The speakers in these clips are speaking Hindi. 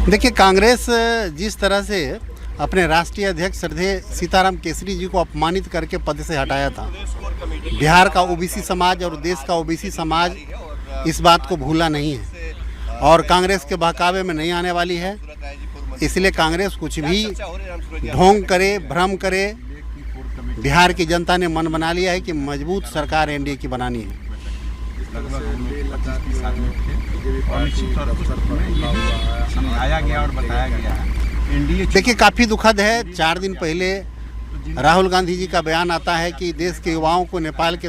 देखिए, कांग्रेस जिस तरह से अपने राष्ट्रीय अध्यक्ष श्रद्धेय सीताराम केसरी जी को अपमानित करके पद से हटाया था, बिहार का ओबीसी समाज और देश का ओबीसी समाज इस बात को भूला नहीं है और कांग्रेस के बहकावे में नहीं आने वाली है। इसलिए कांग्रेस कुछ भी ढोंग करे, भ्रम करे, बिहार की जनता ने मन बना लिया है कि मजबूत सरकार एनडीए की बनानी है। समझाया गया और बताया गया है। देखिए, काफ़ी दुखद है। 4 दिन पहले राहुल गांधी जी का बयान आता है कि देश के युवाओं को नेपाल के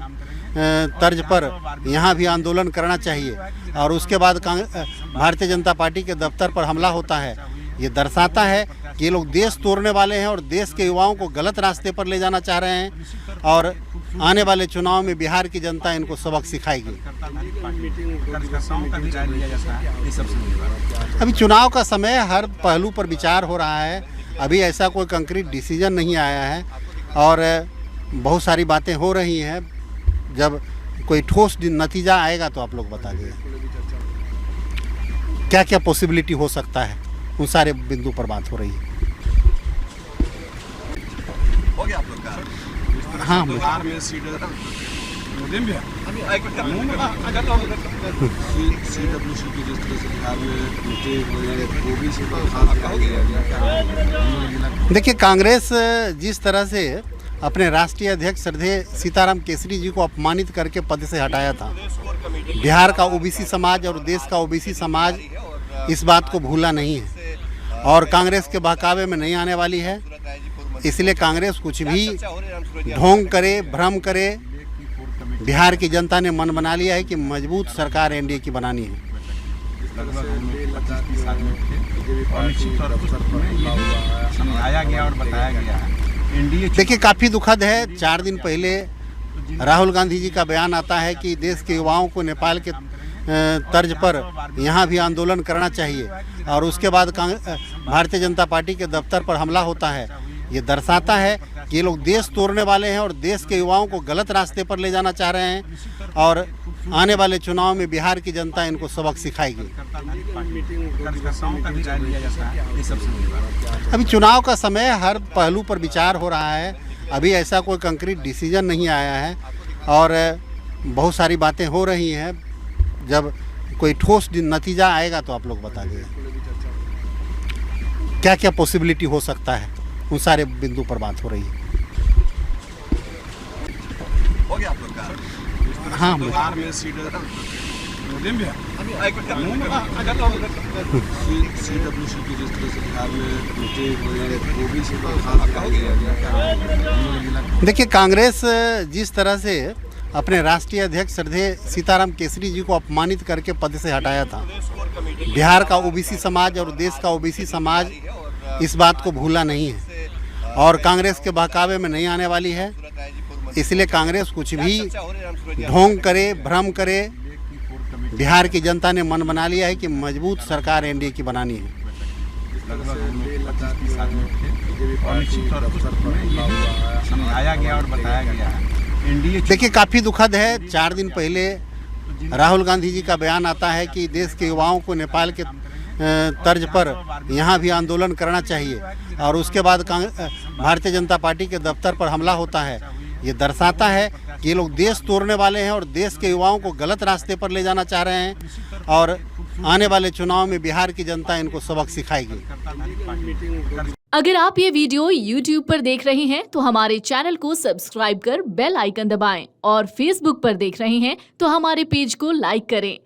तर्ज पर यहाँ भी आंदोलन करना चाहिए और उसके बाद भारतीय जनता पार्टी के दफ्तर पर हमला होता है। ये दर्शाता है कि ये लोग देश तोड़ने वाले हैं और देश के युवाओं को गलत रास्ते पर ले जाना चाह रहे हैं और आने वाले चुनाव में बिहार की जनता इनको सबक सिखाएगी। अभी चुनाव का समय, हर पहलू पर विचार हो रहा है। अभी ऐसा कोई कंक्रीट डिसीजन नहीं आया है और बहुत सारी बातें हो रही हैं। जब कोई ठोस नतीजा आएगा तो आप लोग बता दें क्या क्या पॉसिबिलिटी हो सकता है। उन सारे बिंदु पर बात हो रही है। हो गया आप लोग का? हाँ, बिहार में सीडब्ल्यूसी की जिस तरह से बिहार में ओबीसी को खास कहा गया। देखिए, कांग्रेस जिस तरह से अपने राष्ट्रीय अध्यक्ष श्रद्धेय सीताराम केसरी जी को अपमानित करके पद से हटाया था, बिहार का ओबीसी समाज और देश का ओबीसी समाज इस बात को भूला नहीं है और कांग्रेस के बहकावे में नहीं आने वाली है। इसलिए कांग्रेस कुछ भी ढोंग करे, भ्रम करे, बिहार की जनता ने मन बना लिया है कि मजबूत सरकार एनडीए की बनानी है। समझाया गया और बताया गया है। देखिए, काफ़ी दुखद है। 4 दिन पहले राहुल गांधी जी का बयान आता है कि देश के युवाओं को नेपाल के तर्ज पर यहाँ भी आंदोलन करना चाहिए और उसके बाद भारतीय जनता पार्टी के दफ्तर पर हमला होता है। ये दर्शाता है कि ये लोग देश तोड़ने वाले हैं और देश के युवाओं को गलत रास्ते पर ले जाना चाह रहे हैं और आने वाले चुनाव में बिहार की जनता इनको सबक सिखाएगी। अभी चुनाव का समय, हर पहलू पर विचार हो रहा है। अभी ऐसा कोई कंक्रीट डिसीजन नहीं आया है और बहुत सारी बातें हो रही हैं। जब कोई ठोस नतीजा आएगा तो आप लोग बता दें क्या क्या पॉसिबिलिटी हो सकता है। उन सारे बिंदु पर बात हो रही है। हो गया आप लोग का? हाँ, बिहार में सीडब्ल्यूसी की जिस तरह से बिहार में ओबीसी को खास कहा गया। देखिए, कांग्रेस जिस तरह से अपने राष्ट्रीय अध्यक्ष श्रद्धेय सीताराम केसरी जी को अपमानित करके पद से हटाया था, बिहार का ओबीसी समाज और देश का ओबीसी समाज इस बात को भूला नहीं है और कांग्रेस के बहकावे में नहीं आने वाली है। इसलिए कांग्रेस कुछ भी ढोंग करे, भ्रम करे, बिहार की जनता ने मन बना लिया है कि मजबूत सरकार एनडीए की बनानी है। समझाया गया और बताया गया है। देखिए, काफ़ी दुखद है। 4 दिन पहले राहुल गांधी जी का बयान आता है कि देश के युवाओं को नेपाल के तर्ज पर यहाँ भी आंदोलन करना चाहिए और उसके बाद भारतीय जनता पार्टी के दफ्तर पर हमला होता है। ये दर्शाता है कि ये लोग देश तोड़ने वाले हैं और देश के युवाओं को गलत रास्ते पर ले जाना चाह रहे हैं और आने वाले चुनाव में बिहार की जनता इनको सबक सिखाएगी। अगर आप ये वीडियो YouTube पर देख रहे हैं तो हमारे चैनल को सब्सक्राइब कर बेल आइकन दबाएं और Facebook पर देख रहे हैं तो हमारे पेज को लाइक करें।